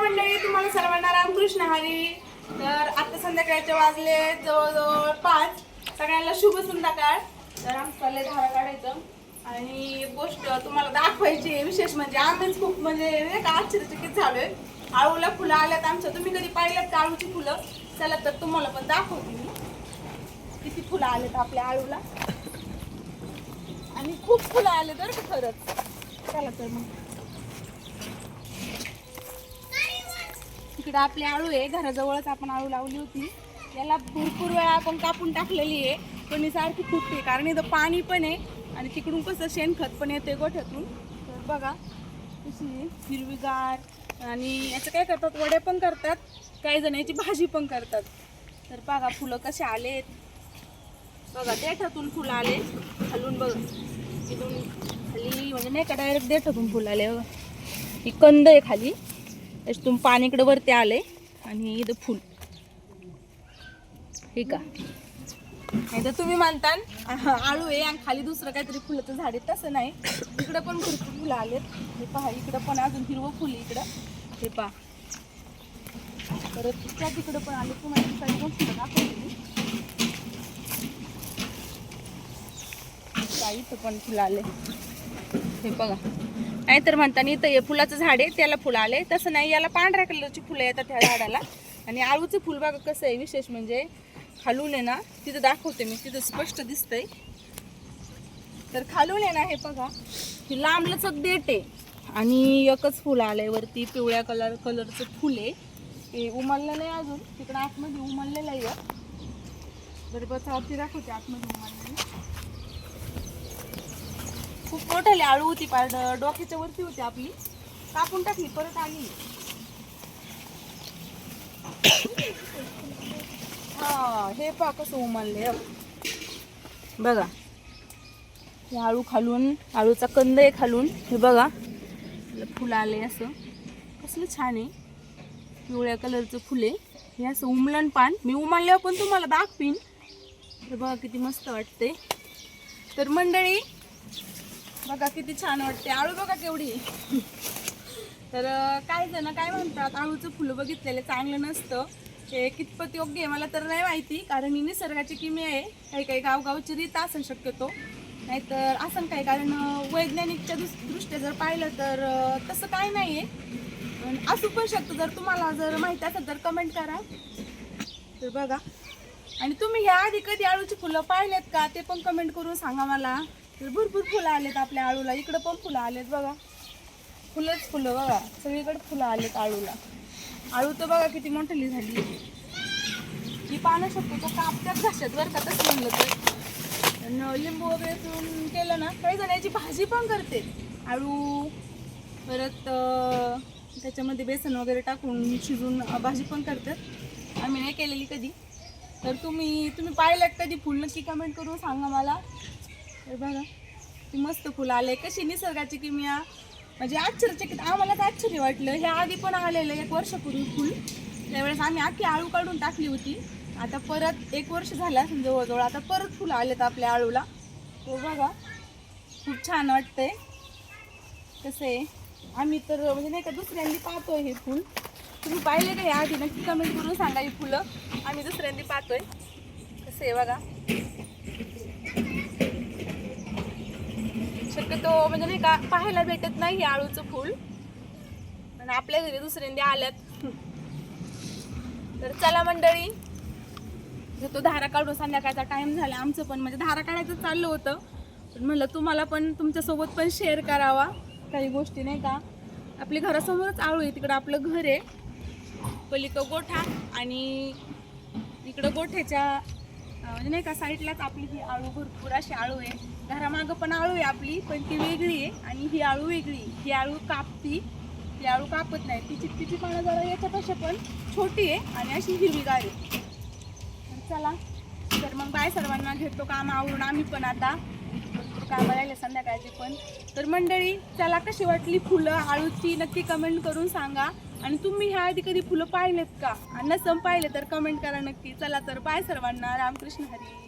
मंडळी, तुम्हाला सर्वांना रामकृष्ण हरी. तर आता संध्याकाळचे वाजले जवळजवळ 5. सगळ्यांना शुभ संध्याकाळ. तर आमचं चाललंय धारा काढायचं आणि एक गोष्ट तुम्हाला दाखवायची आहे. विशेष म्हणजे आम्हीच खूप म्हणजे नाही का आश्चर्यचकित झालोय. आळूला फुलं आल्यात आमच्या. तुम्ही कधी पाहिल्यात का आळूची फुलं? चला तर तुम्हाला पण दाखवते मी किती फुलं आलेत आपल्या आळूला. आणि खूप फुलं आले तर खरंच. चला तर मग इकडे आपली आळू आहे. घराजवळच आपण आळू लावली होती. याला भरपूर वेळा आपण कापून टाकलेली आहे, पण ही सारखी फुटते कारण इथं पाणी पण आहे आणि तिकडून कसं शेणखत पण येते गोठ्यातून. तर बघा कशी हिरवीगार. आणि याचं काय करतात, वडे पण करतात, काही जण याची भाजी पण करतात. तर बघा फुलं कसे आलेत बघा. देठातून फुलं आले खालून बघा. इथून खाली म्हणजे नाही का डायरेक्ट देठातून फुलं आले बघा. ही कंद आहे खाली, त्याच्यातून पाणी इकडं वरती आलंय आणि इथं फुल. ठीक आहे. नाही तर तुम्ही म्हणता आळू आहे आणि खाली दुसरं काहीतरी फुलाचं झाड आहे, तसं नाही. इकडं पण भरपूर फुलं आलेत. हे पहा, इकडं पण अजून हिरवं फुल इकडं. हे पहा, परत त्या तिकडं पण आले. तुम्हाला पण फुलं दाखवली. इथं पण फुलं आले. हे बघा. नाहीतर म्हणताना इथं हे फुलाचं झाड आहे त्याला फुलं आले, तसं नाही. याला पांढऱ्या कलरची फुलं येतात ह्या झाडाला. आणि आळूचं फुल बघा कसं आहे विशेष म्हणजे खालून आहे ना, तिथं दाखवते मी, तिथं स्पष्ट दिसतंय. तर खालून आहे ना, हे बघा, हे लांबलचक देठ आहे आणि एकच फुल आलंय वरती. पिवळ्या कलरचं फुल आहे. हे उमललं नाही अजून, तिकडं आतमध्ये उमललेलं आहे. बरं बचावरती दाखवते आतमध्ये उमललेलं. खूप मोठाली आळू होती, पार डोक्याच्या वरती होती आपली. कापून टाकली, परत आली. हा, हे पहा कसं उमलले बघा. हे आळू खालून, आळूचा कंद आहे खालून. हे बघा फुलं आले असं, कसलं छान आहे. पिवळ्या कलरचं फुल आहे. हे असं उमलन पान मी उमलल्यावर पण तुम्हाला दाखवीन. हे बघा किती मस्त वाटते. तर मंडळी बघा किती छान वाटते. आळू बघा केवढी. तर काही जण काय म्हणतात, आळूचं फुलं बघितलेलं चांगलं नसतं. ते कितपत योग्य आहे मला तर नाही माहिती, कारण ही निसर्गाची किमया आहे. काही काही गावगावची रीत असेल शक्यतो, नाहीतर असं काही. कारण वैज्ञानिकच्या दृष्ट्या जर पाहिलं तर तसं काही नाही आहे. असू पण शकतं. जर तुम्हाला जर माहिती असेल तर कमेंट करा. तर बघा. आणि तुम्ही ह्या आधी कधी आळूची फुलं पाहिलेत का ते पण कमेंट करून सांगा मला. तर भरपूर फुलं आलेत आपल्या आळूला. इकडं पण फुलं आलेत बघा. फुलंच फुलं बघा, सगळीकडे फुलं आलेत आळूला. आळू तर बघा किती मोठी झाली. ही पानं शक्यतो कापत्यात घाशात बरं का, तसं म्हणलं तर. लिंबू वगैरे पिळून केलं ना, काही जण याची भाजी पण करते आळू. परत त्याच्यामध्ये बेसन वगैरे टाकून शिजून भाजी पण करतात. आम्ही नाही केलेली कधी. तर तुम्ही पाहिलं कधी फुल नक्की कमेंट करून सांगा मला. तर बघा ती मस्त फुलं आले. कशी निसर्गाची किमया म्हणजे आश्चर्यचकित. आम्हालाच आश्चर्य वाटलं. ह्या आधी पण आलेलं 1 वर्षापूर्वी फुल. त्यावेळेस आम्ही अख्खी आळू काढून टाकली होती. आता परत 1 वर्ष झालं असेल जवळजवळ. आता परत फुलं आलेत आपल्या आळूला. तो बघा खूप छान वाटतंय. कसं आहे, आम्ही तर म्हणजे नाही का दुसऱ्यांदी पाहतोय हे फुल. तुम्ही पाहिले का आधी नक्की कमेंट करून सांगा. ही फुलं आम्ही दुसऱ्यांदी पाहतोय. कसं आहे बघा. शक्यतो म्हणजे नाही का पाहायला भेटत नाही हे आळूचं फुल, आणि आपल्या घरी दुसऱ्यांदा आल्यात. तर चला मंडळी, तो धारा काढून संध्याकाळचा टाइम झाला. आमचं पण म्हणजे धारा काढायचं चाललं होतं, पण म्हणलं तुम्हाला पण तुमच्यासोबत पण शेअर करावा काही गोष्टी नाही का. आपल्या घरासमोरच आळू आहे. तिकडं आपलं घर आहे, पलीकडं गोठा, आणि इकडं गोठ्याच्या म्हणजे नाही का साईडलाच आपली ही आळू. भरपूर अशी आळू आहे. घरामागं पण आळू आहे आपली, पण ती वेगळी आहे आणि ही आळू वेगळी. ही आळू कापती, ती आळू कापत नाही. तिची पानं जरा याच्यापेक्षा पण छोटी आहे आणि अशी हिरवीगार आहे. चला तर मग बाय सर्वांना. घेतो काम आवरून आम्ही पण आता. कामं राहिले संध्याकाळची पण. तर मंडळी चला, कशी वाटली फुलं आळूची नक्की कमेंट करून सांगा. आणि तुम्ही ह्या आधी कधी फुलं पाहिलेत का? नसं पाहिले तर कमेंट करा नक्की. चला तर बाय सर्वांना. रामकृष्ण हरी.